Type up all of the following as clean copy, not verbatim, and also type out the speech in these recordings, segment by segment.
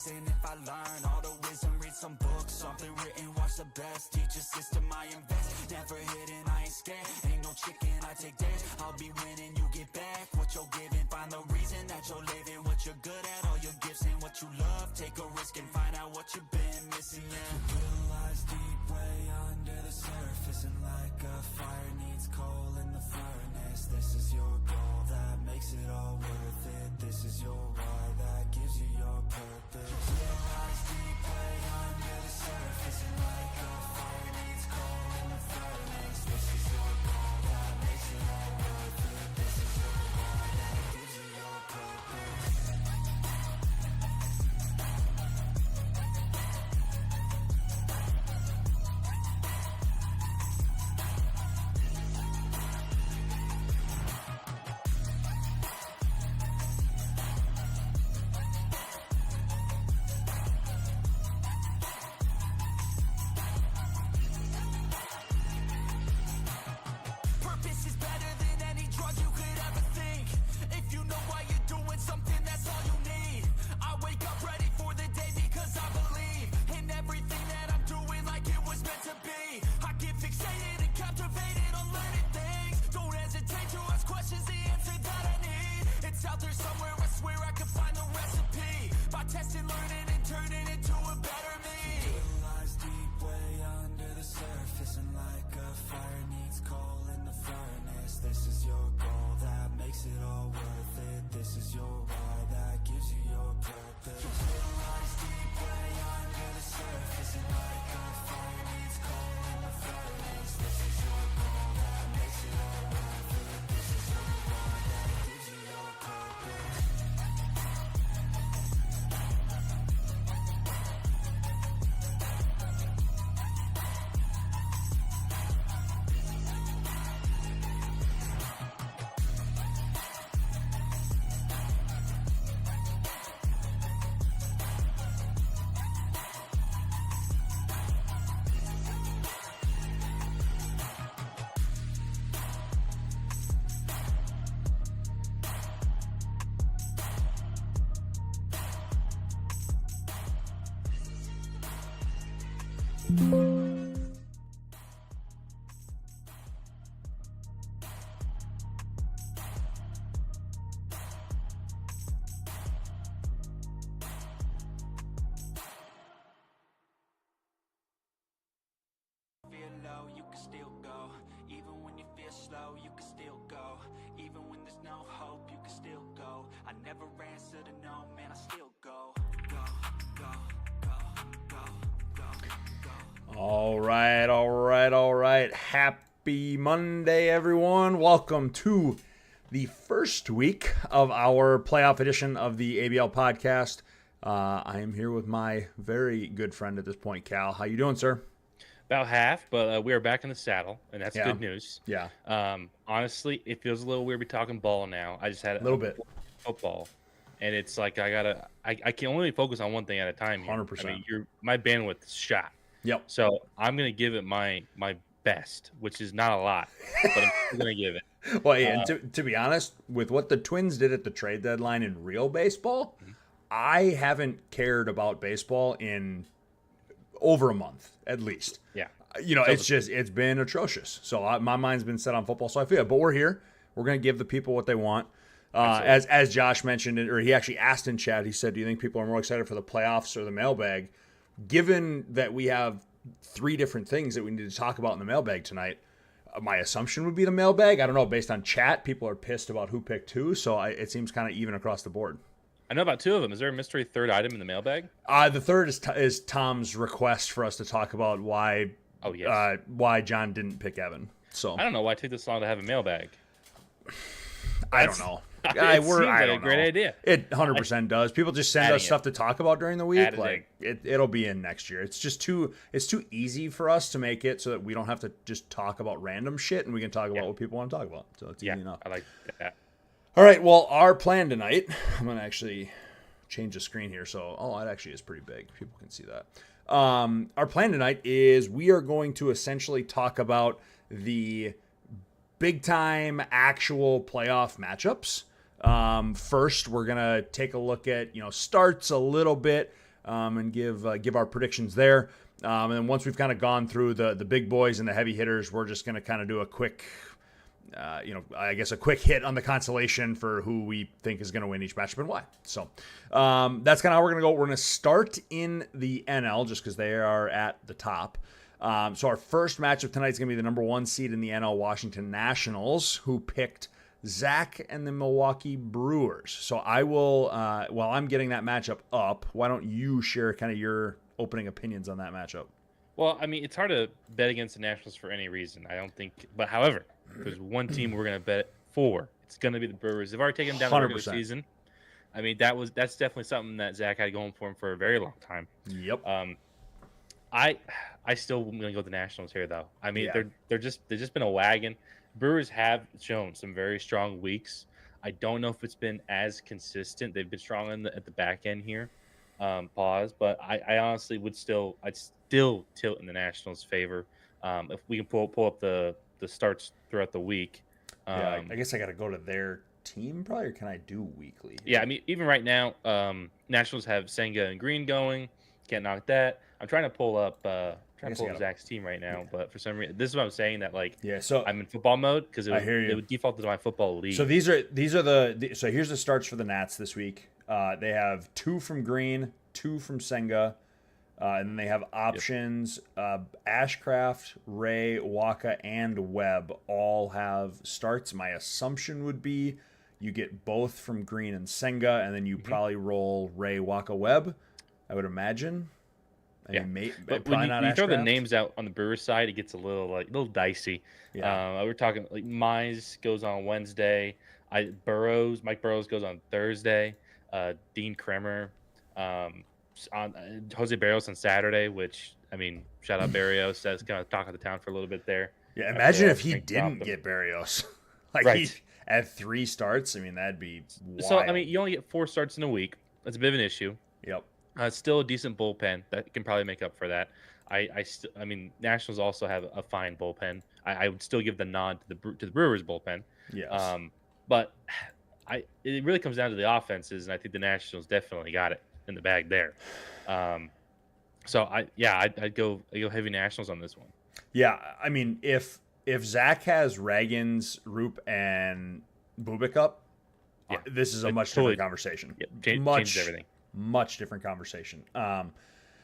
And if I learn all the wisdom, read some books, something written, watch the best, teach a system I invest, never hidden, I ain't scared, ain't no chicken, I take dares, I'll be winning, you get back what you're giving, find the reason that you're living, what you're good at, all your gifts and what you love, take a risk and find out what you've been missing, yeah. Little lies deep way under the surface, and like a fire needs coal in the furnace, this is your goal that makes it all worth it, this is your why that gives you your purpose. Little lies deep way under the surface, and like a fire needs coal in the furnace, this is your goal that makes it all worth it, this is your why that gives you your purpose. Purpose is better than any drug you could ever think. If you know why you're doing something, that's all you need. I wake up ready for the day because I believe in everything that I'm doing like it was meant to be. I get fixated and captivated on learning things. Don't hesitate to ask questions, the answer that I need. It's out there somewhere, I swear I can find the recipe. By testing, learning, and turning into a better me. Little lies deep way under the surface, and like a fire needs coal in the furnace, this is your goal that makes it all worth it, this is your why that gives you your purpose. Little lies deep way under the surface, and like a fire needs coal in the furnace, this is your goal that makes it all worth it, this is your why that gives you your purpose. Feel low, you can still go. Even when you feel slow, you can still go. Even when there's no hope, you can still go. I never answer to no, man, I still go. Go, go, go, go, go, go. All right. Happy Monday, everyone. Welcome to the first week of our playoff edition of the ABL podcast. I am here with my very good friend at this point, Cal. How you doing, sir? About half, but we are back in the saddle, and that's Yeah. good news. Yeah. Honestly, it feels a little weird to be talking ball now. I just had A little bit. football, and it's like I can only focus on one thing at a time here. 100%. I mean, my bandwidth is shot. Yep. So I'm gonna give it my best, which is not a lot, but I'm still gonna give it. Well, yeah, and to be honest, with what the Twins did at the trade deadline in real baseball, I haven't cared about baseball in over a month, at least. Yeah. You know, it's been atrocious. So my mind's been set on football, so I feel it. But we're here. We're going to give the people what they want. As Josh mentioned, or he actually asked in chat, he said, do you think people are more excited for the playoffs or the mailbag? Given that we have three different things that we need to talk about in the mailbag tonight, my assumption would be the mailbag. I don't know. Based on chat, people are pissed about who picked who, so it seems kind of even across the board. I know about two of them. Is there a mystery third item in the mailbag? The third is Tom's request for us to talk about why John didn't pick Evan. So I don't know why it took this long to have a mailbag. I don't know. It seems like a great idea. It 100% does. People just send us stuff to talk about during the week. Add it like it'll be in next year. It's just too easy for us to make it so that we don't have to just talk about random shit and we can talk about what people want to talk about. So it's easy enough. I like that. All right. Well, our plan tonight. I'm gonna actually change the screen here. So it actually is pretty big. People can see that. Our plan tonight is we are going to essentially talk about the big time actual playoff matchups. First, we're going to take a look at, starts a little bit. and give our predictions there. And then once we've kind of gone through the big boys and the heavy hitters, we're just going to kind of do a quick, I guess a quick hit on the consolation for who we think is going to win each matchup and why. So that's kind of how we're going to go. We're going to start in the NL just because they are at the top. So our first matchup tonight is going to be the number 1 seed in the NL, Washington Nationals, who picked Zach and the Milwaukee Brewers. So I will, while I'm getting that matchup up, why don't you share kind of your opening opinions on that matchup? Well, I mean, it's hard to bet against the Nationals for any reason. I don't think, but however, if there's one team we're going to bet for, it's going to be the Brewers. They've already taken them down the regular season. I mean, that's definitely something that Zach had going for him for a very long time. Yep. I still going to go with the Nationals here, though. I mean, they've just been a wagon. Brewers have shown some very strong weeks. I don't know if it's been as consistent. They've been strong at the back end here. But I honestly I'd still tilt in the Nationals' favor. If we can pull up the starts throughout the week. I guess I got to go to their team probably, or can I do weekly? Yeah, I mean, even right now, Nationals have Senga and Green going. Can't knock that. I'm trying to pull up Zach's team right now, but for some reason, this is what I'm saying so I'm in football mode because it would default to my football league. So these are so here's the starts for the Nats this week. They have 2 from Green, 2 from Senga, and then they have options. Ashcraft, Ray, Waka, and Webb all have starts. My assumption would be you get both from Green and Senga, and then you probably roll Ray, Waka, Webb. I would imagine. But when you throw the names out on the Brewers side, it gets a little dicey. Yeah. We're talking like Mize goes on Wednesday. Mike Burrows goes on Thursday. Dean Kremer, on Jose Barrios on Saturday. Which I mean, shout out Barrios. That's kind of talk of the town for a little bit there. Yeah, imagine if he didn't get Barrios. He had 3 starts. I mean, that'd be wild. So I mean, you only get 4 starts in a week. That's a bit of an issue. Yep. It's still a decent bullpen that can probably make up for that. I mean, Nationals also have a fine bullpen. I would still give the nod to the Brewers bullpen. Yes. But it really comes down to the offenses, and I think the Nationals definitely got it in the bag there. So I'd go heavy Nationals on this one. Yeah, I mean, if Zach has Ragans, Roop, and Bubik up, this is a much different conversation. Changed everything. Much different conversation.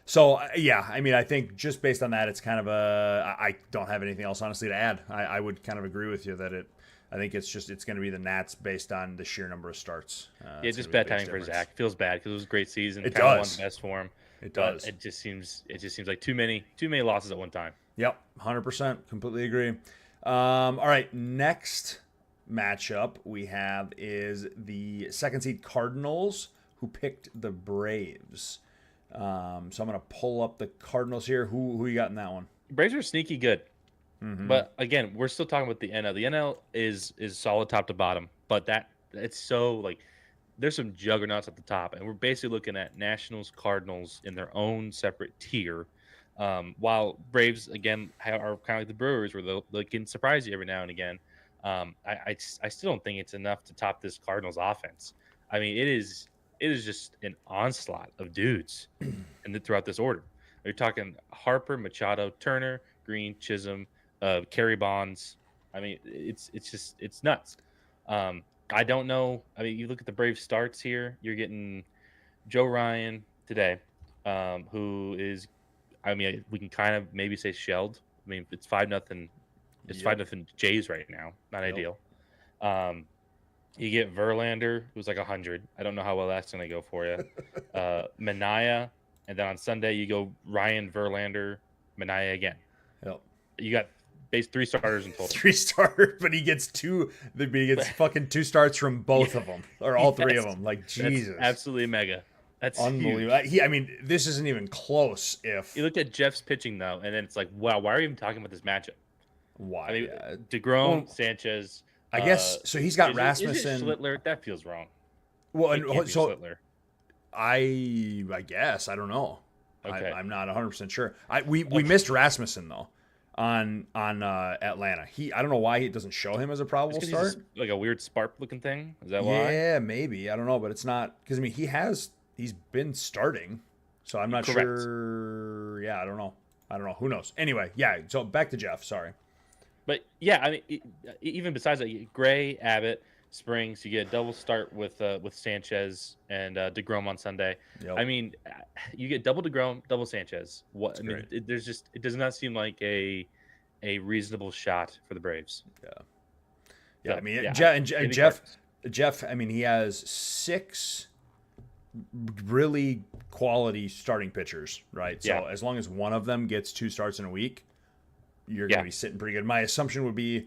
So I mean, I think just based on that, it's kind of I don't have anything else honestly to add. I would kind of agree with you that I think it's going to be the Nats based on the sheer number of starts. Just bad timing for Zach. Feels bad because it was a great season. It kind does. Won the best for him. It does. It just seems like too many losses at one time. Yep, 100%. Completely agree. All right, next matchup we have is the 2nd seed Cardinals, who picked the Braves. So I'm going to pull up the Cardinals here. Who you got in that one? Braves are sneaky good. Mm-hmm. But again, we're still talking about the NL. The NL is solid top to bottom, but it's so there's some juggernauts at the top, and we're basically looking at Nationals, Cardinals in their own separate tier. While Braves again are kind of like the Brewers, where they can surprise you every now and again. I still don't think it's enough to top this Cardinals offense. I mean, it is just an onslaught of dudes throughout this order. You're talking Harper, Machado, Turner, Green, Chisholm, Kerry Bonds. I mean, it's nuts. I don't know. I mean, you look at the Braves starts here. You're getting Joe Ryan today, who is, I mean, we can kind of maybe say shelled. I mean, it's 5-0. It's 5-0 Jays right now. Not ideal. You get Verlander, who's like 100. I don't know how well that's going to go for you. Manaea, and then on Sunday you go Ryan, Verlander, Manaea again. Yep. You got 3 starters in total. 3 starters, but he gets 2. He gets fucking 2 starts from both of them, or all 3 of them. Like Jesus, that's absolutely mega. That's unbelievable. I mean, this isn't even close. If you look at Jeff's pitching though, and then it's like, wow, why are we even talking about this matchup? Why? I mean, DeGrom, Sanchez. I guess so. He's got Rasmussen. Is it Schlittler? That feels wrong. Well, and so Schlittler. I guess I don't know. Okay. I'm not 100% sure. We missed Rasmussen though on Atlanta. I don't know why it doesn't show him as a probable start. He's like a weird spark looking thing. Is that why? Yeah, maybe. I don't know, but it's not because I mean he's been starting, So I'm not Correct. sure. Yeah, I don't know. Who knows? Anyway, yeah. So back to Jeff. Sorry. But yeah, I mean, even besides that, Gray, Abbott, Springs, you get a double start with Sanchez and DeGrom on Sunday. Yep. I mean, you get double DeGrom, double Sanchez. What That's I mean, great. it does not seem like a reasonable shot for the Braves. Yeah. Yeah. So, I mean, yeah, Jeff. I mean, he has 6 really quality starting pitchers, right? So Yeah. as long as one of them gets 2 starts in a week, you're going to be sitting pretty good. My assumption would be,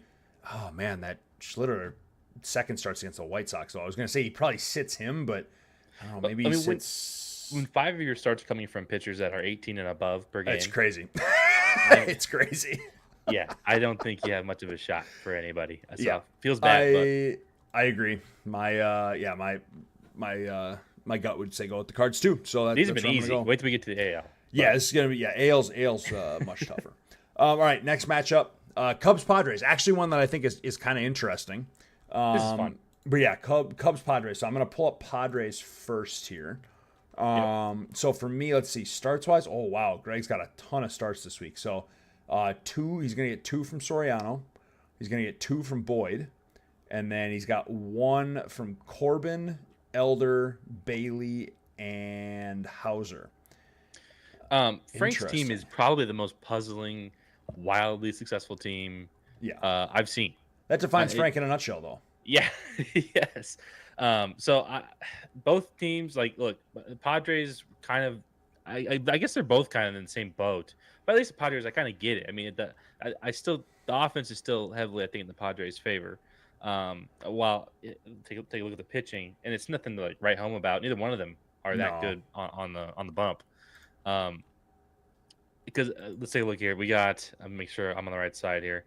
oh man, that Schlitter second starts against the White Sox. So I was going to say he probably sits him, but I don't know. Maybe he sits. when 5 of your starts coming from pitchers that are 18 and above per game, It's crazy. It's crazy. yeah, I don't think you have much of a shot for anybody. So yeah, feels bad. I agree. My gut would say go with the Cards too. So These have that's been where I'm easy. gonna go. Wait till we get to the AL. Yeah, this is gonna be AL's much tougher. All right, next matchup, Cubs Padres. Actually, one that I think is kind of interesting. This is fun. But yeah, Cubs Padres. So I'm gonna pull up Padres first here. So for me, let's see, starts wise. Oh wow, Greg's got a ton of starts this week. So 2, he's gonna get 2 from Soriano. He's gonna get 2 from Boyd, and then he's got 1 from Corbin, Elder, Bailey, and Hauser. Frank's team is probably the most puzzling, wildly successful team I've seen. That defines Frank in a nutshell, though. Yeah, yes. So both teams, like, look, Padres kind of, I guess they're both kind of in the same boat. But at least the Padres, I kind of get it. I mean, the offense is still heavily, I think, in the Padres' favor. While take a look at the pitching, and it's nothing to like write home about. Neither one of them are that good on the bump. Because let's take a look here. We got. I'll make sure I'm on the right side here.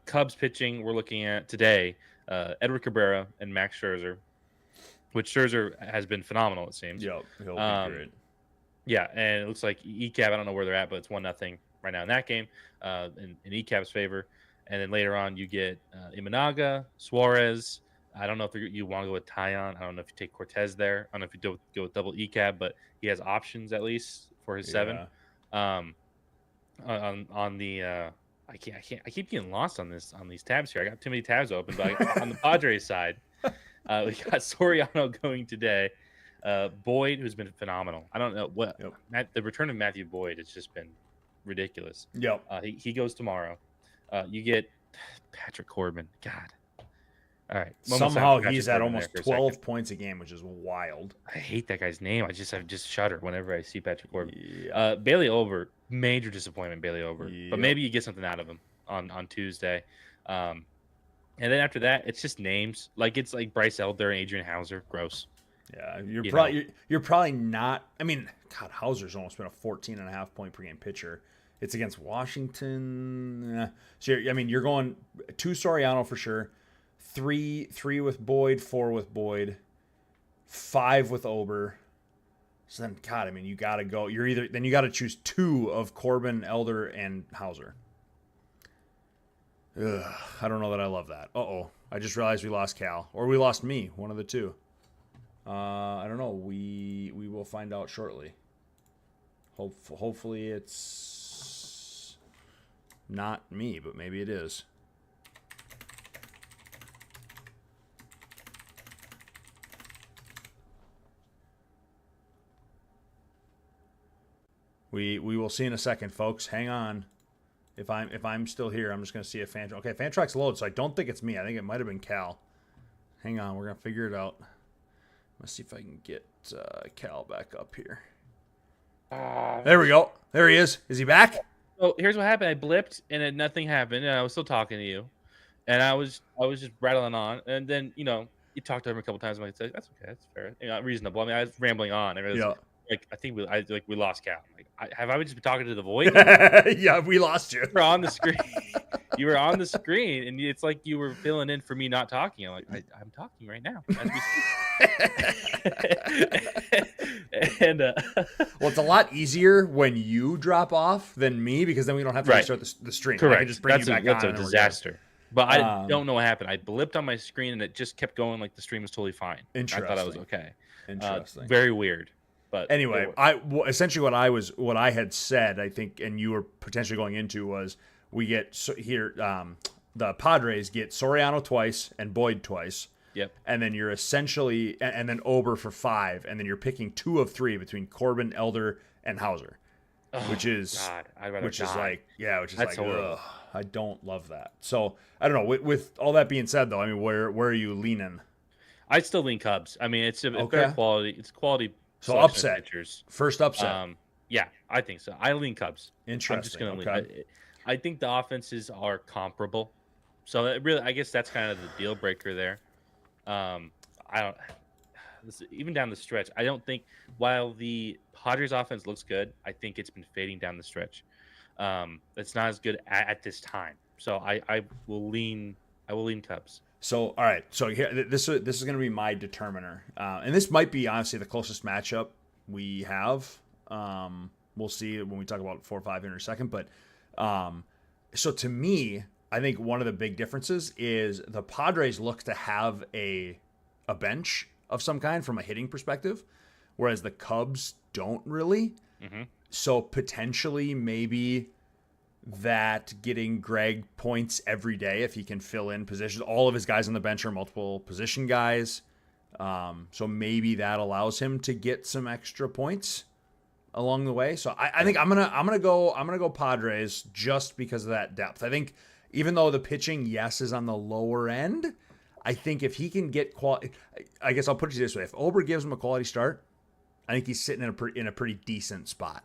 Cubs pitching. We're looking at today. Edward Cabrera and Max Scherzer, which Scherzer has been phenomenal. It seems. Yep, he'll be great. Yeah, and it looks like ECAB. I don't know where they're at, but it's 1-0 right now in that game, in ECAB's favor. And then later on, you get Imanaga, Suarez. I don't know if you want to go with Tyon. I don't know if you take Cortez there. I don't know if you go with double ECAB, but he has options at least for his 7. On the I keep getting lost on these tabs here. I got too many tabs open. But on the Padres side, we got Soriano going today. Boyd, who's been phenomenal. I don't know what the return of Matthew Boyd has just been ridiculous. Yep. He goes tomorrow. You get Patrick Corbin. God. All right. Somehow he's at almost 12 points a game, which is wild. I hate that guy's name. I just shudder whenever I see Patrick Corbin. Yeah. Bailey Over, major disappointment, Bailey Over. Yep. But maybe you get something out of him on Tuesday. And then after that, it's just names. Like it's like Bryce Elder and Adrian Hauser. Gross. Yeah, you're probably not. I mean, God, Hauser's almost been a 14.5 point per game pitcher. It's against Washington. So you're going 2 Soriano for sure, 3 with Boyd, 4 with Boyd, 5 with Ober. So then, God, you got to go. You got to choose 2 of Corbin, Elder, and Hauser. Ugh, I don't know that I love that. I just realized we lost Cal, or we lost me. One of the two. I don't know. We will find out shortly. Hopefully it's not me, but maybe it is. We will see in a second, folks. Hang on. If I'm still here, I'm just gonna see if Fantrack's load, so I don't think it's me. I think it might have been Cal. Hang on, we're gonna figure it out. Let's see if I can get Cal back up here. There we go. There he is. Is he back? So here's what happened. I blipped and then nothing happened, and I was still talking to you, and I was just rattling on, and then you talked to him a couple times. I'm like, that's okay, that's fair, reasonable. I was rambling on, and it was I think we lost Cal. Have I just been talking to the void? Yeah, we lost you. You were on the screen. You were on the screen, and it's like you were filling in for me not talking. I'm like, I'm talking right now. And well, it's a lot easier when you drop off than me because then we don't have to restart the stream. Correct. I can just bring you back that's on. That's a disaster. But I don't know what happened. I blipped on my screen, and it just kept going like the stream was totally fine. Interesting. I thought I was okay. Interesting. Very weird. But anyway, essentially what I had said, I think, and you were potentially going into was we get here. The Padres get Soriano twice and Boyd twice. Yep. And then you're essentially, and then Ober for 5, and then you're picking 2 of 3 between Corbin, Elder, and Hauser, which is like, ugh, I don't love that. So I don't know. With all that being said, though, I mean, where are you leaning? I'd still lean Cubs. I mean, it's better quality. It's quality. So upset. Pitchers. First upset. Yeah, I think so. I lean Cubs. Interesting. I'm just gonna lean. I think the offenses are comparable. So I guess that's kind of the deal breaker there. Even down the stretch, I don't think, while the Padres offense looks good, I think it's been fading down the stretch. It's not as good at this time. So I will lean Cubs. So, all right. So here, this is going to be my determiner. And this might be, honestly, the closest matchup we have. We'll see when we talk about 4-5 in a second. But so to me, I think one of the big differences is the Padres look to have a bench of some kind from a hitting perspective, whereas the Cubs don't really. Mm-hmm. So potentially maybe that getting Greg points every day if he can fill in positions. All of his guys on the bench are multiple position guys. So maybe that allows him to get some extra points along the way. So I think I'm gonna go Padres just because of that depth. I think even though the pitching, yes, is on the lower end, I think if he can get quality, I guess I'll put it this way: if Ober gives him a quality start, I think he's sitting in a pretty decent spot.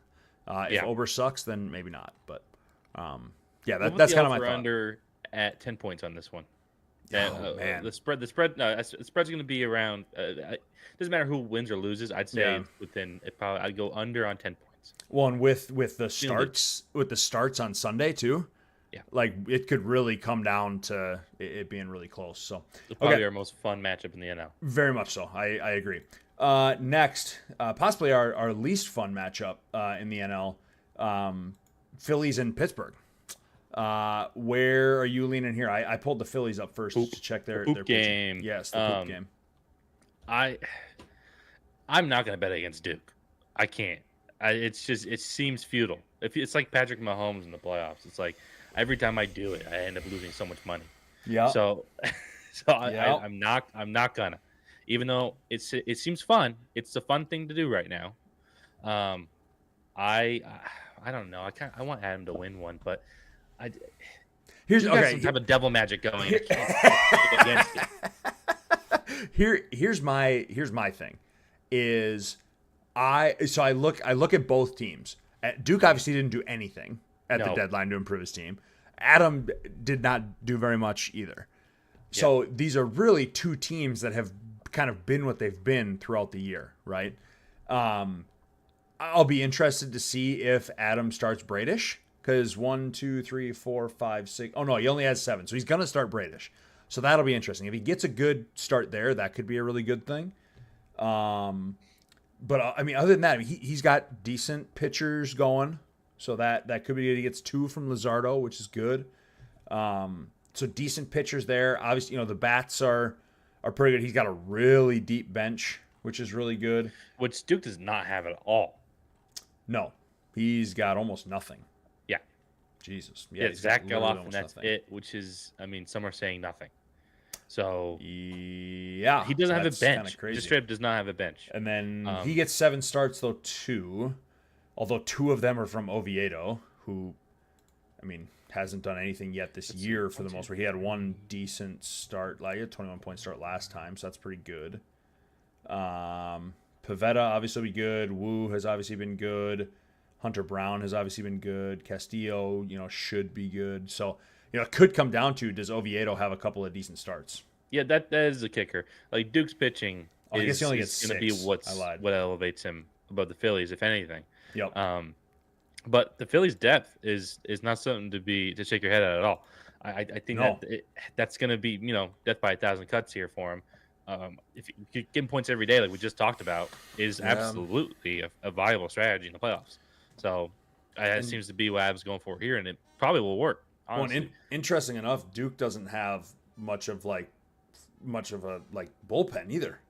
If Ober sucks, then maybe not. But that's kind of my thought. Under at 10 points on this one. Man, the spread's going to be around. Doesn't matter who wins or loses. I'd say I'd go under on 10 points. Well, and with the starts on Sunday too. Yeah, like it could really come down to it being really close. So it's probably our most fun matchup in the NL. Very much so. I agree. Next, possibly our least fun matchup in the NL, Phillies and Pittsburgh. Where are you leaning here? I pulled the Phillies up first to check their game. Yes, the poop game. I'm not going to bet against Duke. I can't. It seems futile. It's like Patrick Mahomes in the playoffs. It's like every time I do it, I end up losing so much money. Yeah. So I'm not gonna. Even though it seems fun, it's a fun thing to do right now. I don't know. I want Adam to win one, but here's some type of devil magic going. I can't against it. Here's my thing is I look at both teams. Duke obviously didn't do anything at the deadline to improve his team. Adam did not do very much either. So these are really two teams that have kind of been what they've been throughout the year, right? I'll be interested to see if Adam starts Bradish, because 1, 2, 3, 4, 5, 6. Oh no, he only has 7, so he's gonna start Bradish. So that'll be interesting. If he gets a good start there, that could be a really good thing. But I mean, other than that, he's got decent pitchers going, so that could be good. He gets 2 from Luzardo, which is good. So decent pitchers there. Obviously, the bats are pretty good. He's got a really deep bench, which is really good. Which Duke does not have at all. No, he's got almost nothing. Yeah. Jesus. Yeah, Zach Geloff, and that's nothing. It, which is, I mean, some are saying nothing. So yeah, he doesn't have a bench. Just straight does not have a bench. And then he gets 7 starts, though 2, although 2 of them are from Oviedo, who, I mean, hasn't done anything yet this year for the most part. He had 1 decent start, like a 21-point start last time, so that's pretty good. Pivetta obviously be good. Wu has obviously been good. Hunter Brown has obviously been good. Castillo, should be good. So, it could come down to, does Oviedo have a couple of decent starts? Yeah, that is the kicker. Like Duke's pitching is going to be what elevates him above the Phillies, if anything. Yep. But the Phillies' depth is not something to shake your head at all. I think that's going to be death by 1,000 cuts here for him. If you give him points every day, like we just talked about, is absolutely a viable strategy in the playoffs. So that seems to be what Ab's going for here, and it probably will work. Honestly. Well, interesting enough, Duke doesn't have much of a bullpen either.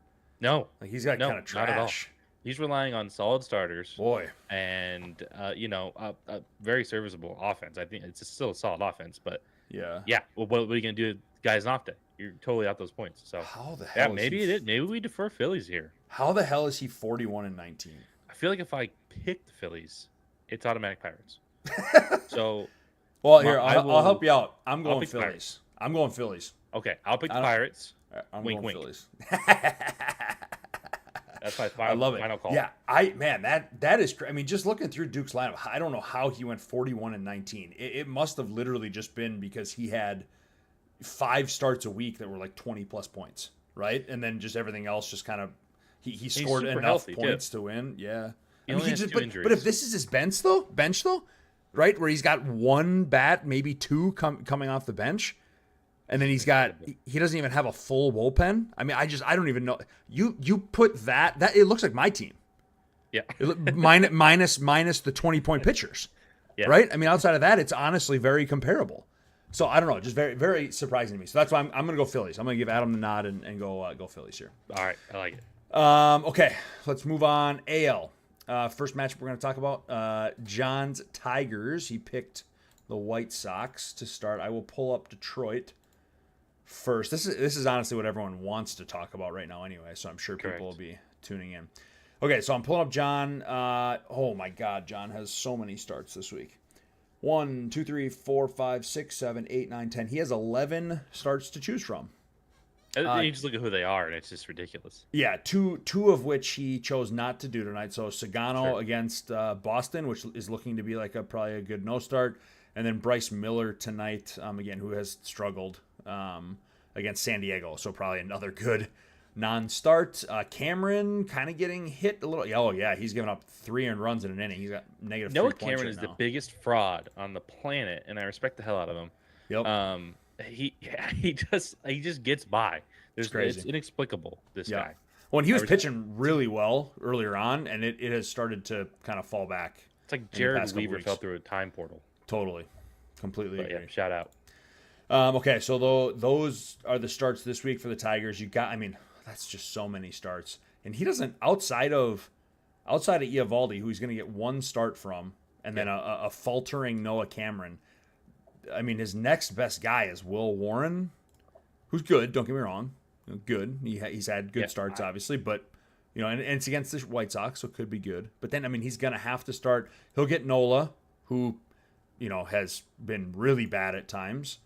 No, like he's got kind of trash. He's relying on solid starters. Boy. And a very serviceable offense. I think it's still a solid offense, but Yeah. Well, what are you gonna do, guys? Off day, you're totally out those points. So How the hell? Maybe we defer Phillies here. How the hell is he 41-19? I feel like if I pick the Phillies, it's automatic Pirates. So, well, here I'll help you out. I'm going Phillies. Pirates. I'm going Phillies. Okay, I'll pick the Pirates. I'm wink, going wink. Phillies. That's my I love it. final call. Yeah, that is. I mean, just looking through Duke's lineup, I don't know how he went 41-19. It must have literally just been because he had 5 starts a week that were like 20 plus points, right? And then just everything else just kind of he scored enough points to win. Yeah, but if this is his bench though, right, where he's got 1 bat, maybe 2 coming off the bench. And then he doesn't even have a full bullpen. I mean, I don't even know. You put that it looks like my team. Yeah. minus the 20-point pitchers. Yeah. Right? I mean, outside of that, it's honestly very comparable. So I don't know, just very, very surprising to me. So that's why I'm going to go Phillies. I'm going to give Adam the nod and go Phillies here. All right, I like it. Okay, let's move on. AL. First matchup we're going to talk about, John's Tigers. He picked the White Sox to start. I will pull up Detroit first. This is honestly what everyone wants to talk about right now anyway, so I'm sure people will be tuning in. Okay, so I'm pulling up John. Oh my God, John has so many starts this week. 1, 2, 3, 4, 5, 6, 7, 8, 9, 10. He has 11 starts to choose from. You just look at who they are, and it's just ridiculous. Yeah, two of which he chose not to do tonight. So Sagano against Boston, which is looking to be like probably a good no start, and then Bryce Miller tonight, again, who has struggled against San Diego. So probably another good non-start. Cameron kind of getting hit a little. Oh yeah, he's given up 3 earned runs in an inning. He's got negative 3 points Cameron right is now. the biggest fraud on the planet, and I respect the hell out of him. Yep. He just gets by. It's crazy. It's inexplicable, this guy. Well, and he was pitching really well earlier on, and it has started to kind of fall back. It's like Jared Weaver fell through a time portal. Totally. Completely agree. Yeah, shout out. Okay, so those are the starts this week for the Tigers. That's just so many starts. And he doesn't, outside of Eovaldi, who he's going to get 1 start from, and then a faltering Noah Cameron. I mean, his next best guy is Will Warren, who's good, don't get me wrong. Good. He's had good starts, obviously, but, and it's against the White Sox, so it could be good. But then, he's going to have to start. He'll get Nola, who, has been really bad at times.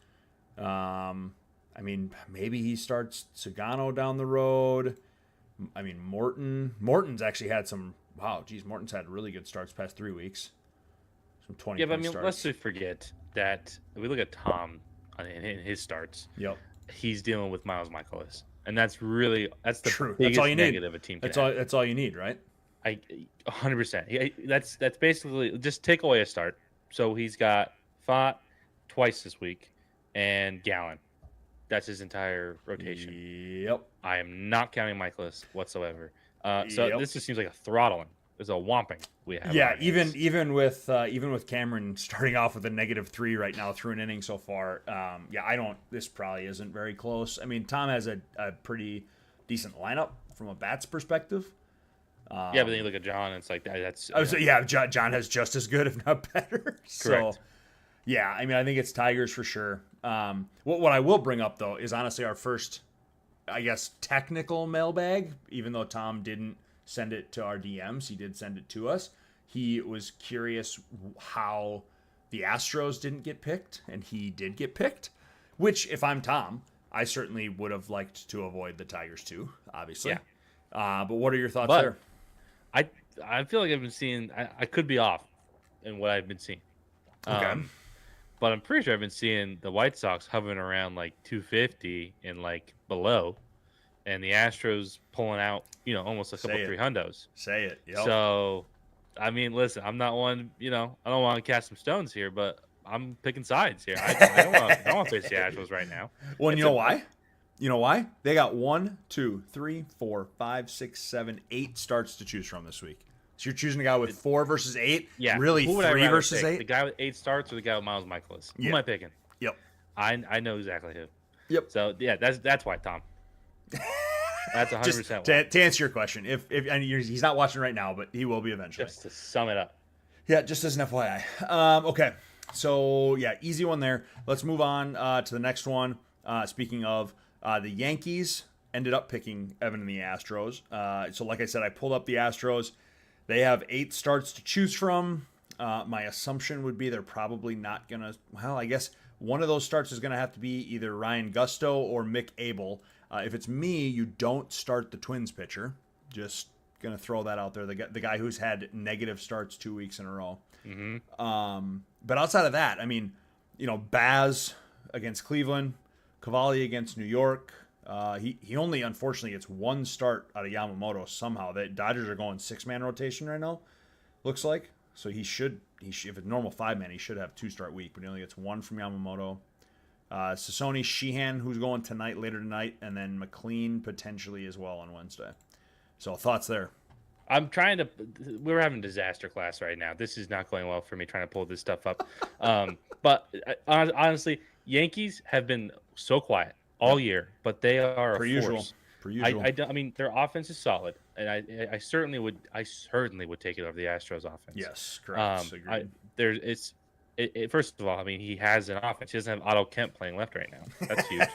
Maybe he starts Sagano down the road. Morton's actually had some. Wow, geez, Morton's had really good starts past 3 weeks. Some 20. Yeah, but let's just forget that if we look at Tom in his starts. Yep. He's dealing with Miles Michaelis, and that's the true. Biggest that's all you negative need. A team. That's all you need, right? 100%. That's basically just take away a start. So he's got Fott twice this week, and Gallen. That's his entire rotation. Yep. I am not counting Michaelis whatsoever. This just seems like a throttling. There's a whomping we have. Yeah, even with Cameron starting off with a -3 right now through an inning so far. This probably isn't very close. Tom has a pretty decent lineup from a bats perspective. But then you look at John, and it's like that's. John has just as good, if not better. Correct. So, yeah, I think it's Tigers for sure. What I will bring up though is honestly our first, I guess, technical mailbag. Even though Tom didn't send it to our DMs, he did send it to us. He was curious how the Astros didn't get picked, and he did get picked. Which, if I'm Tom, I certainly would have liked to avoid the Tigers too, obviously. Yeah. But what are your thoughts there? I feel like I've been seeing. I could be off in what I've been seeing. Okay. But I'm pretty sure I've been seeing the White Sox hovering around like 250 and like below, and the Astros pulling out, almost a couple 3 hundos. Say it. Yep. So, listen, I'm not one. I don't want to cast some stones here, but I'm picking sides here. I don't want to face the Astros right now. Well, why? You know why? They got 1, 2, 3, 4, 5, 6, 7, 8 starts to choose from this week. So you're choosing a guy with 4 versus 8? Yeah. Really, who would 3 I versus pick? 8? The guy with 8 starts or the guy with Miles Michaelis? Who am I picking? Yep. I know exactly who. Yep. So, yeah, that's why, Tom. That's 100% Just to answer your question, if and he's not watching right now, but he will be eventually. Just to sum it up. Yeah, just as an FYI. Okay, so yeah, easy one there. Let's move on to the next one. Speaking of, the Yankees ended up picking Evan and the Astros. So like I said, I pulled up the Astros. They have 8 starts to choose from. My assumption would be they're probably not going to, well, I guess one of those starts is going to have to be either Ryan Gusto or Mick Abel. If it's me, you don't start the Twins pitcher. Just going to throw that out there. The guy who's had negative starts 2 weeks in a row. Mm-hmm. But outside of that, I mean, Baz against Cleveland, Cavalli against New York. He only, unfortunately, gets 1 start out of Yamamoto somehow. The Dodgers are going 6-man rotation right now, looks like. So he should, if it's normal 5-man, he should have 2-start week, but he only gets 1 from Yamamoto. Sassoni, Sheehan, who's going later tonight, and then McLean potentially as well on Wednesday. So thoughts there? We're having disaster class right now. This is not going well for me trying to pull this stuff up. But honestly, Yankees have been so quiet all year, but they are per a usual. force. Per usual. I mean, their offense is solid, and I certainly would take it over the Astros offense. Yes, correct. First of all, I mean, he has an offense. He doesn't have Otto Kemp playing left right now. That's huge.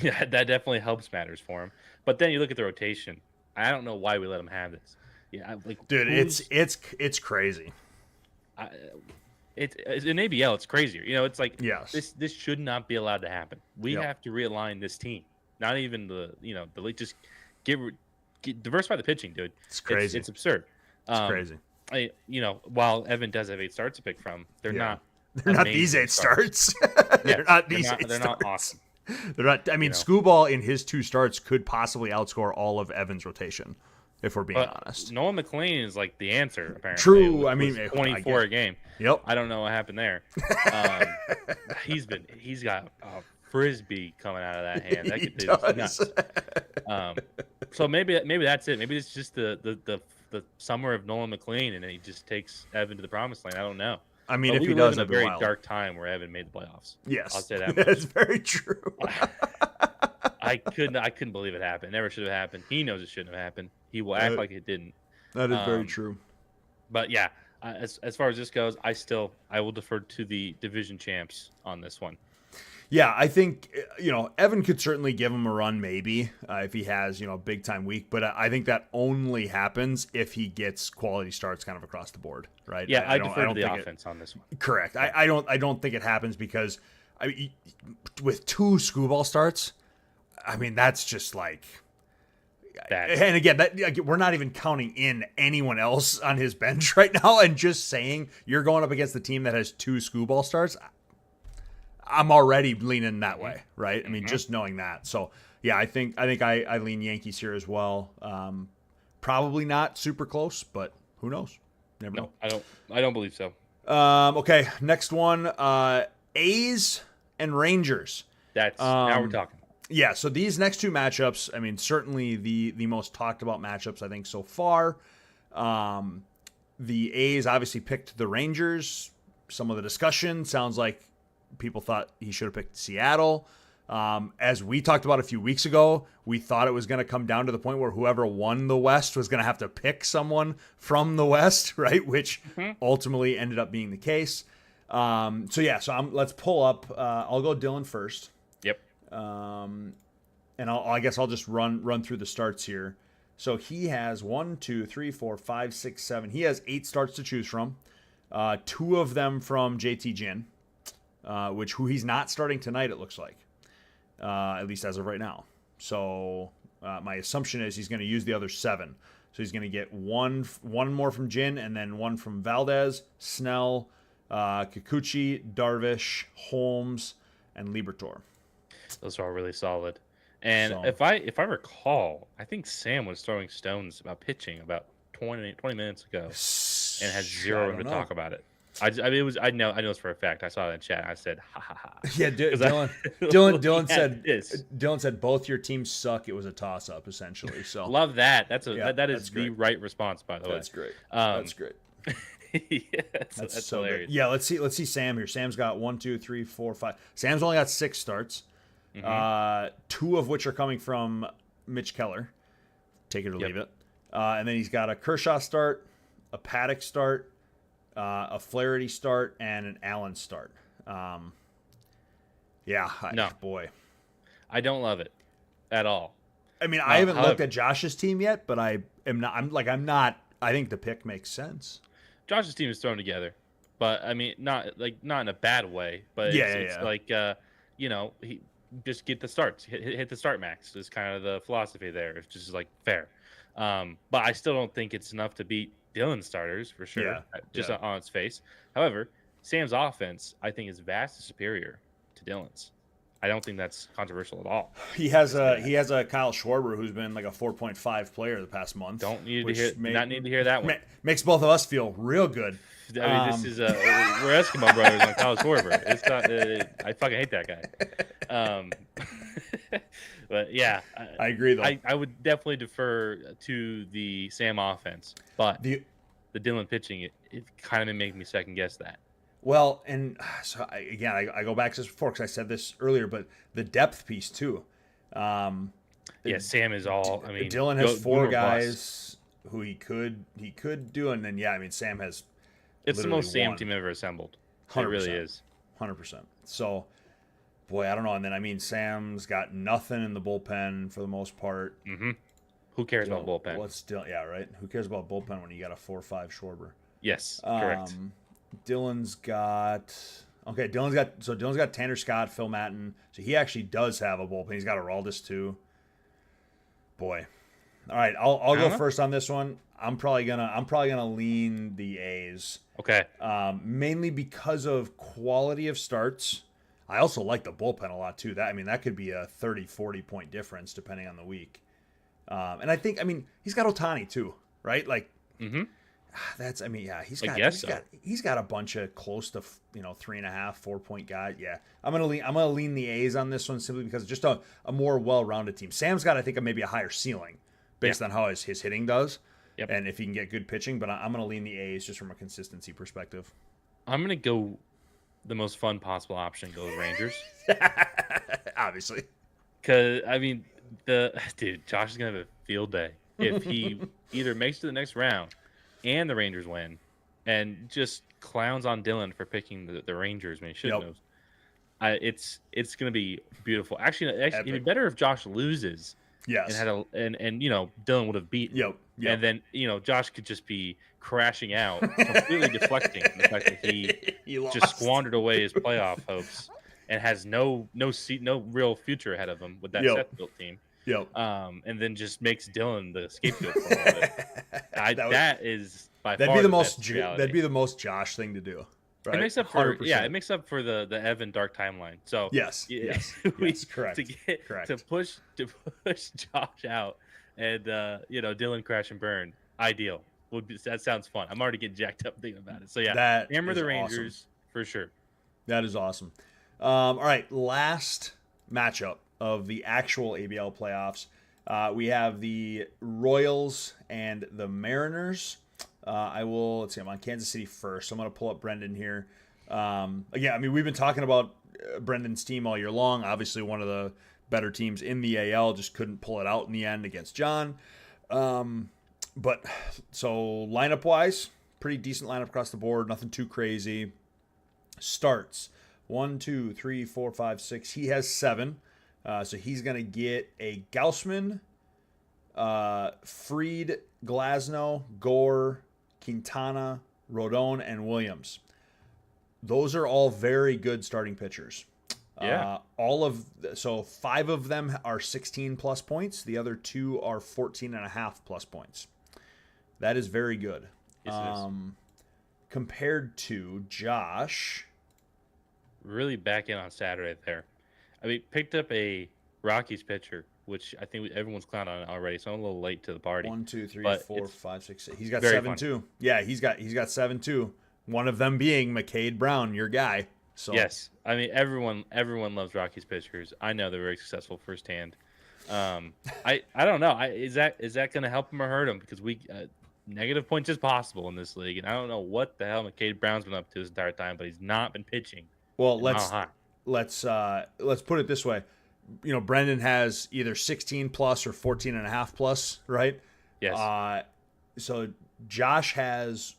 Yeah, that definitely helps matters for him. But then you look at the rotation. I don't know why we let him have this. Yeah, dude, it's crazy. It's in ABL. It's crazier. It's like, yes, this should not be allowed to happen. We have to realign this team. Not even the league. Just diversify the pitching, dude. It's crazy. It's absurd. It's crazy. While Evan does have 8 starts to pick from, they're not. They're not these 8 starts. They're not these 8 starts. They're not awesome. They're not. I mean, Skubal in his 2 starts could possibly outscore all of Evan's rotation, if we're being honest. Noah McLean is like the answer, apparently. True. I mean, 24 a game. Yep. I don't know what happened there. He's got a frisbee coming out of that hand. That could be nuts. So maybe that's it. Maybe it's just the summer of Nolan McLean, and then he just takes Evan to the promised land. I don't know. I mean, but if he does, in a very dark time where Evan made the playoffs. Yes, I'll say that much. That's very true. I couldn't believe it happened. It never should have happened. He knows it shouldn't have happened. He will act like it didn't. That is very true. But yeah, as far as this goes, I will defer to the division champs on this one. Yeah, I think, Evan could certainly give him a run maybe if he has, a big-time week. But I think that only happens if he gets quality starts kind of across the board, right? Yeah, I defer to the offense on this one. Correct. I don't think it happens because with 2 Skubal starts, I mean, that's just like bad. And again, we're not even counting in anyone else on his bench right now and just saying you're going up against the team that has 2 Skubal starts. I'm already leaning that way, right? I mean, just knowing that. So, yeah, I think I lean Yankees here as well. Probably not super close, but who knows? Never know. I don't believe so. Okay, next one. A's and Rangers. That's now we're talking. Yeah, so these next 2 matchups, I mean, certainly the most talked about matchups, I think, so far. The A's obviously picked the Rangers. Some of the discussion sounds like people thought he should have picked Seattle. As we talked about a few weeks ago, we thought it was going to come down to the point where whoever won the West was going to have to pick someone from the West, right? Which ultimately ended up being the case. So let's pull up. I'll go Dylan first. Yep. And I guess I'll just run through the starts here. So he has 1, 2, 3, 4, 5, 6, 7. He has 8 starts to choose from. 2 of them from JT Ginn. Who he's not starting tonight, it looks like, at least as of right now. So my assumption is he's going to use the other 7. So he's going to get one more from Ginn and then 1 from Valdez, Snell, Kikuchi, Darvish, Holmes, and Liberatore. Those are all really solid. And if I recall, I think Sam was throwing stones about pitching about 20 minutes ago and had 0 room to talk about it. I know it's for a fact. I saw that in chat. I said, ha ha ha. Yeah, Dylan said both your teams suck. It was a toss up essentially. So love that. That is the right response, by the way. That's great. That's great. Yeah, that's so hilarious. Good. Yeah, let's see Sam here. Sam's got 1, 2, 3, 4, 5. Sam's only got 6 starts. 2 of which are coming from Mitch Keller. Take it or leave it. And then he's got a Kershaw start, a Paddock start, a Flaherty start, and an Allen start. Boy. I don't love it at all. I mean, I haven't looked at Josh's team yet, but I think the pick makes sense. Josh's team is thrown together, but I mean, not in a bad way, but it's like, he just get the starts, hit the start max is kind of the philosophy there. It's just like fair. But I still don't think it's enough to beat Dylan's starters for sure, on its face. However, Sam's offense, I think, is vastly superior to Dylan's. I don't think that's controversial at all. He has a Kyle Schwarber who's been like a 4.5 player the past month. Not need to hear that one. Makes both of us feel real good. I mean, this is we're Eskimo brothers on Kyle Schwarber. It's not. I fucking hate that guy. But yeah, I agree though. I would definitely defer to the Sam offense, but the Dylan pitching, it kind of made me second guess that. Well, and so I go back to this before because I said this earlier, but the depth piece too. Sam is all. I mean, Dylan has 4 guys who he could do, and then Sam has. It's the most Sam team ever assembled. 100%. It really is. 100%. So, boy, I don't know. And then Sam's got nothing in the bullpen for the most part. Mm-hmm. Who cares about bullpen? Right. Who cares about bullpen when you got a 4-5 Schwarber? Yes, correct. Dylan's got Tanner Scott, Phil Matten. So he actually does have a bullpen. He's got Aroldis too. Boy. All right, I'll go first on this one. I'm probably gonna lean the A's. Okay. Mainly because of quality of starts. I also like the bullpen a lot too. That could be a 30-40 point difference depending on the week. And I think he's got Ohtani too, right? Like he's got a bunch of close to 3.5, 4 point guys. Yeah. I'm gonna lean the A's on this one simply because it's just a more well-rounded team. Sam's got, I think, maybe a higher ceiling based on how his hitting does. Yep. And if he can get good pitching, but I'm going to lean the A's just from a consistency perspective. I'm going to go the most fun possible option, go with Rangers. Obviously. Because, Josh is going to have a field day if he either makes it to the next round and the Rangers win and just clowns on Dylan for picking the Rangers when he shouldn't have. It's going to be beautiful. Actually, it'd be better if Josh loses. Yes. And Dylan would have beaten. Yep. And then, Josh could just be crashing out, completely deflecting the fact that he just squandered away his playoff hopes and has no real future ahead of him with that set-built team. Yep. And then just makes Dylan the scapegoat for all of it. That is by far that'd be the most Josh thing to do. Right? It makes up for 100%. It makes up for the Evan Dark timeline. So yes, correct. To push Josh out and Dylan crash and burn. Ideal. That sounds fun. I'm already getting jacked up thinking about it. So hammer the Rangers for sure. That is awesome. All right, last matchup of the actual ABL playoffs. We have the Royals and the Mariners. Let's see, I'm on Kansas City first. So I'm going to pull up Brendan here. We've been talking about Brendan's team all year long. Obviously, one of the better teams in the AL, just couldn't pull it out in the end against John. But so lineup-wise, pretty decent lineup across the board. Nothing too crazy. Starts 1, 2, 3, 4, 5, 6. He has 7. So he's going to get a Gaussman, Fried, Glasnow, Gore, Quintana, Rodon, and Williams. Those are all very good starting pitchers. Yeah. 5 of them are 16 plus points. The other 2 are 14.5 plus points. That is very good. Yes, compared to Josh. Really back in on Saturday there. Picked up a Rockies pitcher, which I think everyone's clowned on already, so I'm a little late to the party. 1, 2, 3, 4, 5, 6, 7. He's got 7 too. Yeah, he's got 7 too. One of them being McCade Brown, your guy. So yes, everyone loves Rockies pitchers. I know they're very successful firsthand. I don't know. Is that going to help him or hurt him? Because negative points is possible in this league, and I don't know what the hell McCade Brown's been up to this entire time, but he's not been pitching. Well, let's put it this way. Brendan has either 16 plus or 14 and a half plus, right? Yes. So Josh has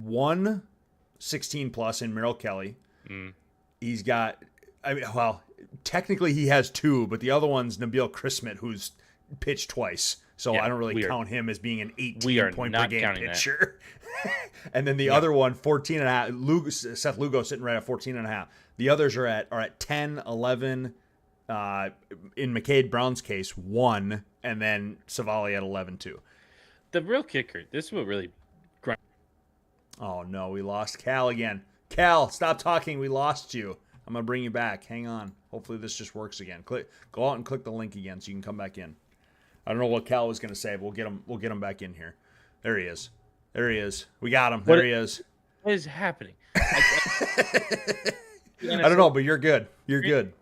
one 16 plus in Merrill Kelly. He's got, technically he has two, but the other one's Nabil Christmet, who's pitched twice. So I don't really count him as being an 18 point per game pitcher. And then the other one, 14 and a half. Seth Lugo sitting right at 14 and a half. The others are at 10, 11. In McCade Brown's case, 1, and then Savali at 11 too. The real kicker, this is what really. Oh no, we lost Cal again. Cal, stop talking. We lost you. I'm gonna bring you back. Hang on. Hopefully this just works again. Go out and click the link again so you can come back in. I don't know what Cal was gonna say, but we'll get him back in here. There he is. We got him. There he is. What is happening? I don't know, but you're good. You're good.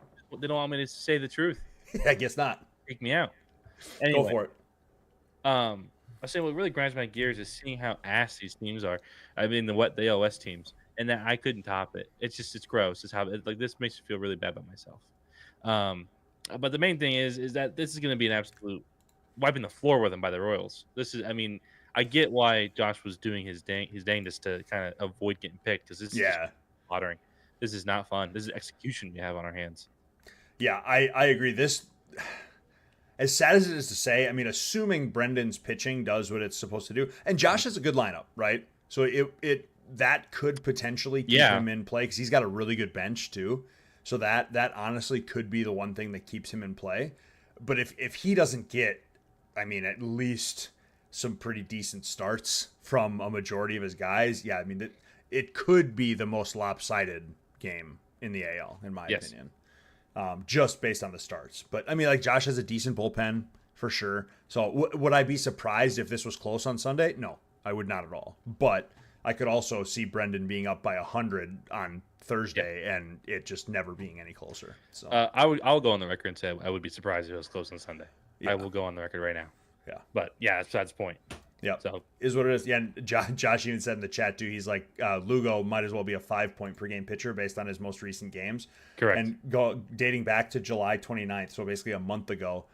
They don't want me to say the truth. I guess not. Take me out. Anyway, go for it. I was saying what really grinds my gears is seeing how ass these teams are. I mean, the ALS teams, and that I couldn't top it. It's gross. It's how this makes me feel really bad about myself. But the main thing is that this is going to be an absolute wiping the floor with them by the Royals. I get why Josh was doing his dangest to kind of avoid getting picked, because this is slaughtering. This is not fun. This is execution we have on our hands. Yeah, I agree. This, as sad as it is to say, assuming Brendan's pitching does what it's supposed to do, and Josh has a good lineup, right? So that could potentially keep him in play, because he's got a really good bench too. So that honestly could be the one thing that keeps him in play. But if he doesn't get, at least some pretty decent starts from a majority of his guys, it could be the most lopsided game in the AL, in my opinion. Just based on the starts. But Josh has a decent bullpen for sure. So would I be surprised if this was close on Sunday? No, I would not at all. But I could also see Brendan being up by 100 on Thursday and it just never being any closer. So I'll go on the record and say I would be surprised if it was close on Sunday. Yeah. I will go on the record right now. Yeah. But yeah, that's the point. Yeah. So is what it is. Yeah. And Josh even said in the chat too, he's like, Lugo might as well be a 5-point per game pitcher based on his most recent games. Correct. And dating back to July 29th, so basically a month ago,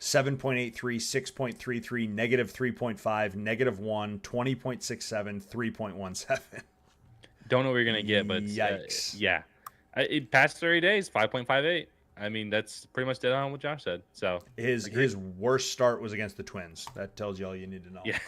7.83, 6.33, negative 3.5, negative 1, 20.67, 3.17. Don't know what you're gonna get, but yikes. It past 30 days, 5.58. That's pretty much dead on what Josh said. So his worst start was against the Twins. That tells you all you need to know. Yeah.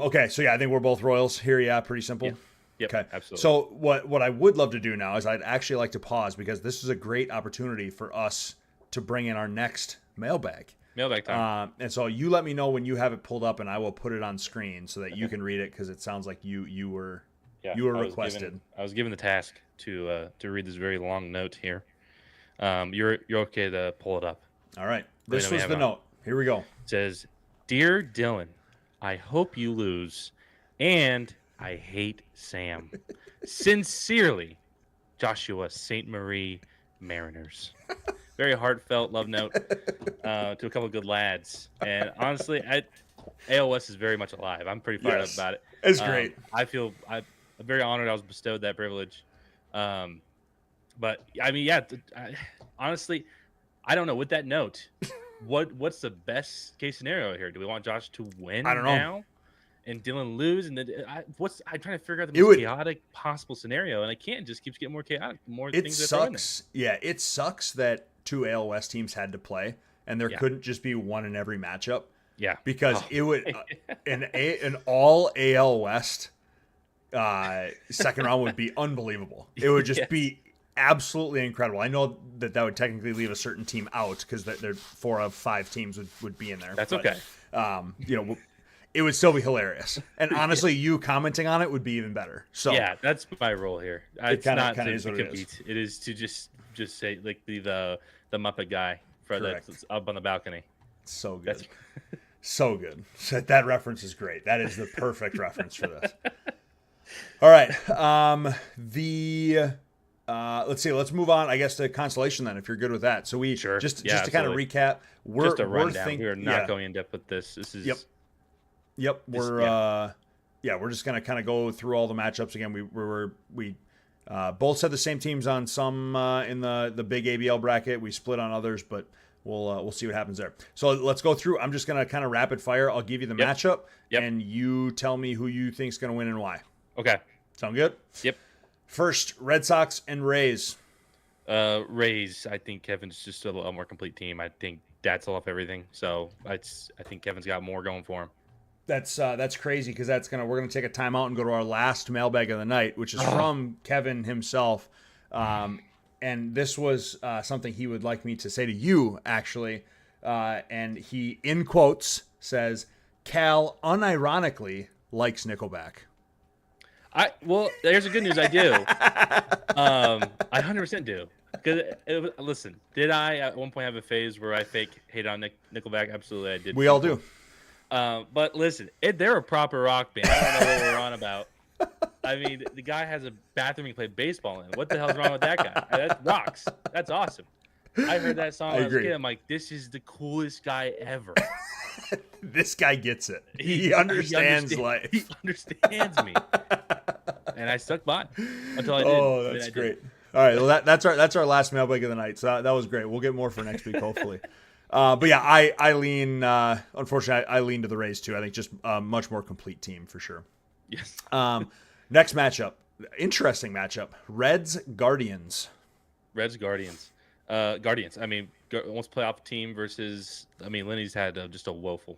Okay. So I think we're both Royals here. Yeah. Pretty simple. Yeah. Yep, okay. Absolutely. So what I would love to do now is I'd actually like to pause, because this is a great opportunity for us to bring in our next mailbag. Mailbag time. And so you let me know when you have it pulled up, and I will put it on screen so that you can read it, because it sounds like you were requested. I was given the task to read this very long note here. You're okay to pull it up. All right. This was the note. Here we go. It says, "Dear Dylan, I hope you lose, and I hate Sam. Sincerely, Joshua St. Marie Mariners." Very heartfelt love note to a couple of good lads. And honestly, AOS is very much alive. I'm pretty fired up about it. It's great. I'm very honored I was bestowed that privilege. But honestly, I don't know. With that note, what's the best case scenario here? Do we want Josh to win now and Dylan lose? And then I'm trying to figure out the most chaotic possible scenario, and I can't. It just keeps getting more chaotic. It sucks. Yeah, it sucks that 2 AL West teams had to play, and there couldn't just be one in every matchup. Yeah, because it would an all AL West second round would be unbelievable. It would just be absolutely incredible. I know that would technically leave a certain team out, because there 4 of 5 teams would be in there. That's okay. It would still be hilarious. And honestly, you commenting on it would be even better. So yeah, that's my role here. It's not to is what compete. It is to just say like the Muppet guy that's up on the balcony. So good. So good. That reference is great. That is the perfect reference for this. All right. Let's see. Let's move on, I guess, to consolation then, if you're good with that. So just to kind of recap, just a rundown. We are not going in depth with this. This is Yep. We're just gonna kind of go through all the matchups again. We Both had the same teams on some in the big ABL bracket. We split on others, but we'll see what happens there. So let's go through. I'm just going to kind of rapid fire. I'll give you the matchup, and you tell me who you think is going to win and why. Okay. Sound good? Yep. First, Red Sox and Rays. Rays, I think Kevin's just a more complete team. I think Dad's off everything. So I think Kevin's got more going for him. That's crazy because we're gonna take a timeout and go to our last mailbag of the night, which is from Kevin himself, and this was something he would like me to say to you actually, and he in quotes says Cal unironically likes Nickelback. Well, there's the good news. I do. I 100% do. Because listen, did I at one point have a phase where I fake hate on Nickelback? Absolutely, I did. We all do. But listen, they're a proper rock band. I don't know what we're on about. I mean, the guy has a bathroom he played baseball in. What the hell's wrong with that guy? That rocks. That's awesome. I heard that song when I was a kid. I'm like, this is the coolest guy ever. This guy gets it. He understands life. He understands me. And I stuck by until I did. Oh, that's great. All right, well that's our last mailbag of the night. So that was great. We'll get more for next week, hopefully. But yeah, I lean. Unfortunately, I lean to the Rays too. I think just a much more complete team for sure. Yes. Next matchup, interesting matchup: Reds Guardians. Reds Guardians. Guardians. I mean, almost playoff team versus. I mean, Lenny's had just a woeful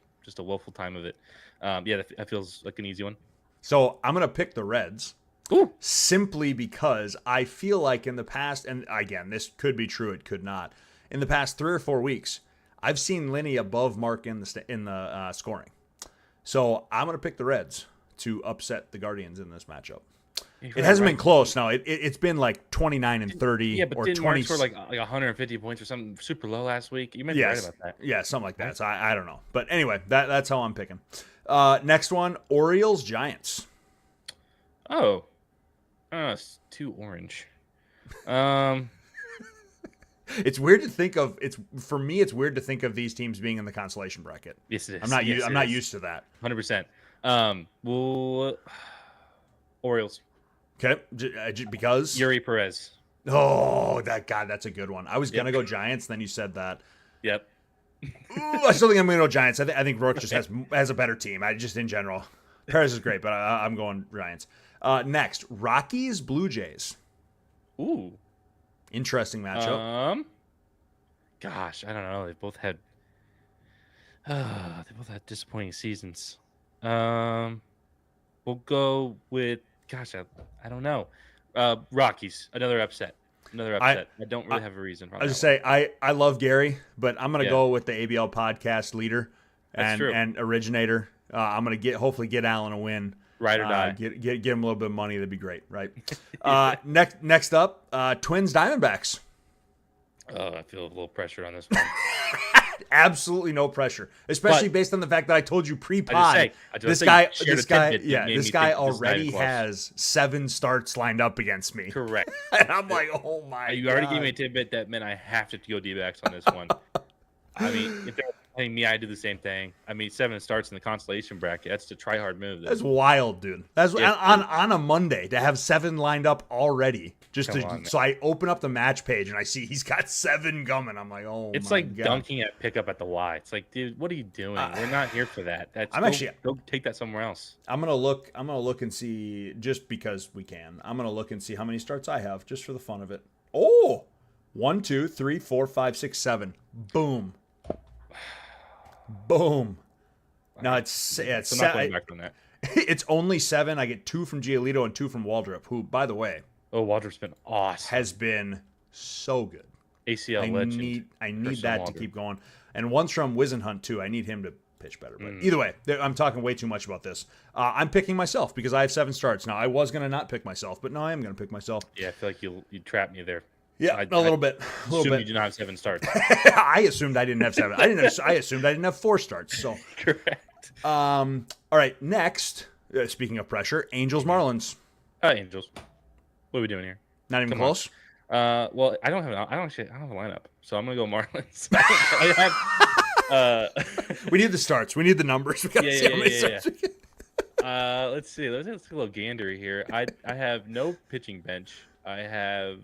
time of it. Yeah, that feels like an easy one. So I'm gonna pick the Reds. Ooh. Simply because I feel like in the past, and again, this could be true, it could not. In the past 3 or 4 weeks, I've seen Lenny above Mark in the scoring. So I'm going to pick the Reds to upset the Guardians in this matchup. It hasn't been close. No, it's been like 29-30 yeah, but or didn't 20 Mark score like 150 points or something super low last week? You might be right about that. Yeah, something like that. So I don't know. But anyway, that's how I'm picking. Next one, Orioles Giants. Oh, it's too orange. It's weird to think of. For me, it's weird to think of these teams being in the consolation bracket. Yes, it is. I'm not used to that. 100%. Well, Orioles. Okay, because Yuri Perez. Oh, that's a good one. I was gonna go Giants, then you said that. Yep. I still think I'm gonna go Giants. I think Rourke just has a better team. In general, Perez is great, but I'm going Giants. Next, Rockies Blue Jays. Ooh. Interesting matchup. Gosh, I don't know. They both had disappointing seasons. We'll go with I don't know. Rockies, another upset. I don't really have a reason. I just say I love Gary, but I'm gonna go with the ABL podcast leader and originator. I'm gonna hopefully get Allen a win. Ride or die. Get him a little bit of money. That'd be great, right? Next up, Twins Diamondbacks. Oh, I feel a little pressure on this one. Absolutely no pressure, especially based on the fact that I told you pre-pod. This guy already has 7 starts lined up against me. Correct. And I'm like, oh my God. You already gave me a tidbit that meant I have to go D-backs on this one. I mean, if they're playing me, I do the same thing. I mean, 7 starts in the consolation bracket. That's the try-hard move. That's wild, dude. That's on a Monday to have 7 lined up already. So I open up the match page and I see he's got 7 coming. I'm like, oh, it's like God. Dunking at pickup at the Y. It's like, dude, what are you doing? We're not here for that. Go take that somewhere else. I'm gonna look and see, just because we can. I'm gonna look and see how many starts I have just for the fun of it. Oh, 1, 2, 3, 4, 5, 6, 7. Boom. Boom. No, it's I'm not going back on that. It's only 7. I get 2 from Giolito and 2 from Waldrop, who, by the way, Waldrop's been awesome. Has been so good. ACL legend. I need that to keep going. And one's from Wizenhunt too. I need him to pitch better. But either way, I'm talking way too much about this. I'm picking myself because I have 7 starts. Now, I was going to not pick myself, but no, I am going to pick myself. Yeah, I feel like you trapped me there. Yeah, a little bit. You do not have 7 starts. I assumed I didn't have 7. I assumed I didn't have 4 starts. So correct. All right, next. Speaking of pressure, Angels Marlins. Angels. What are we doing here? Not even close. Well, I don't have a lineup, so I'm gonna go Marlins. We need the starts. We need the numbers. We gotta see how many starts we get. Let's see. Let's take a little gander here. I have no pitching bench. I have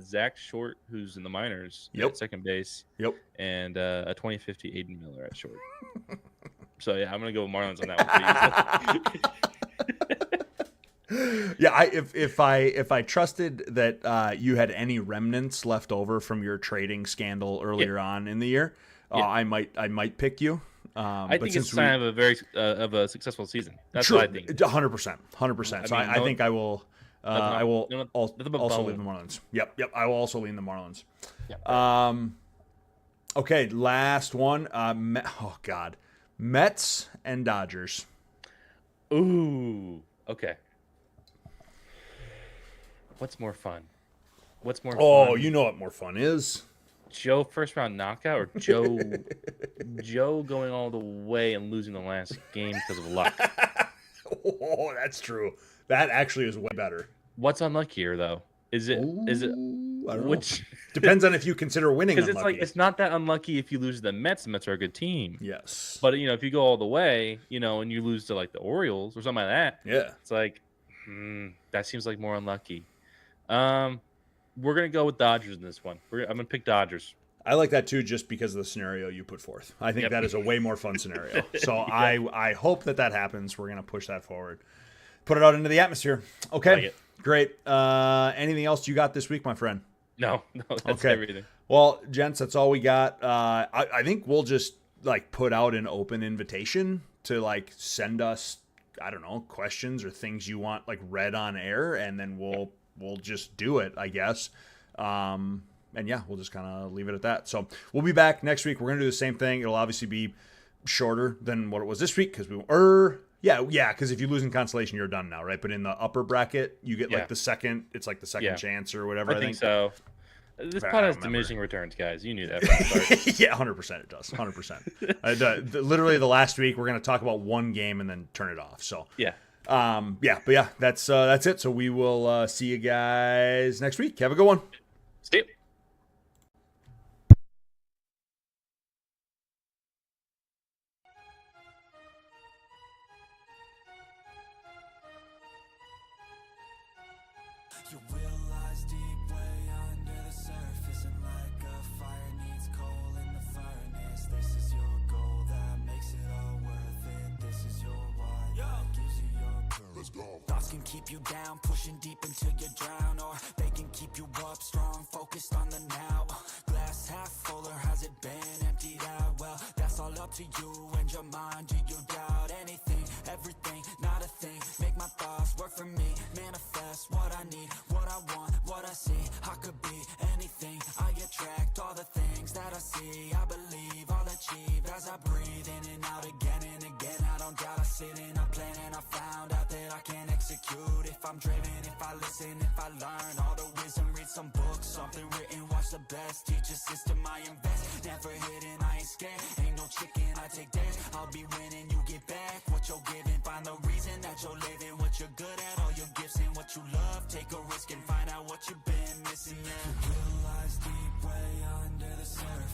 Zach Short, who's in the minors Yep. at second base. Yep. And a 2050 Aiden Miller at short. So yeah, I'm gonna go with Marlins on that one. Yeah, if I trusted that you had any remnants left over from your trading scandal earlier on in the year, I might pick you. I think it's a sign of a very of a successful season. That's true, what I think. 100%. So I think I will. I will also bone. lean the Marlins. Yep. I will also lean the Marlins. Yep. Okay, last one. Mets and Dodgers. Ooh. Okay. What's more fun? Oh, you know what more fun is? Joe first round knockout or Joe going all the way and losing the last game because of luck? Oh, that's true. That actually is way better. What's unluckier though? Is it I don't which know. Depends on if you consider winning because unlucky. it's not that unlucky if you lose to the Mets. The Mets are a good team. Yes. But if you go all the way, and you lose to like the Orioles or something like that, yeah, it's like that seems like more unlucky. We're gonna go with Dodgers in this one. I'm gonna pick Dodgers. I like that too, just because of the scenario you put forth. I think that is a way more fun scenario. So I hope that happens. We're gonna push that forward, put it out into the atmosphere. Okay, great. Anything else you got this week, my friend? No, that's everything. Well, gents, that's all we got. I think we'll just put out an open invitation to send us, I don't know, questions or things you want read on air, and then we'll just do it, I guess. And yeah, we'll just kind of leave it at that. So we'll be back next week. We're going to do the same thing. It'll obviously be shorter than what it was this week because because if you lose in consolation, you're done now, right? But in the upper bracket, you get the second, it's the second chance or whatever. I think so. This pod has diminishing returns, guys. You knew that from the start. Yeah, 100% it does. 100%. Literally the last week, we're going to talk about one game and then turn it off. So yeah. That's it. So we will see you guys next week. Have a good one. See you. You will lies deep way under the surface, and like a fire needs coal in the furnace. This is your goal that makes it all worth it. This is your why that gives you your purpose. Let's go. Thoughts can keep you down, pushing deep until you drown, or they can keep you up strong, focused on the now. Glass half full, or has it been emptied out? Well, that's all up to you and your mind. Do you doubt anything, everything, not a thing? Make my thoughts work for me, manifest what I need, what I want, what I see. I could be anything, I attract all the things that I see. I believe I'll achieve as I breathe in and out again and again. I don't doubt, I sit in a plan and I found out that I can execute. If I'm driven, if I listen, if I learn all the wisdom, read some books, something written, watch the best. Teach a system, I invest, never hidden, I ain't scared. Ain't no chicken, I take dares. I'll be winning, you get back what you're giving. Find the reason that you're living, what you're good at, all your gifts and what you love. Take a risk and find out what you've been missing. Yeah. Your will lies deep way under the surface.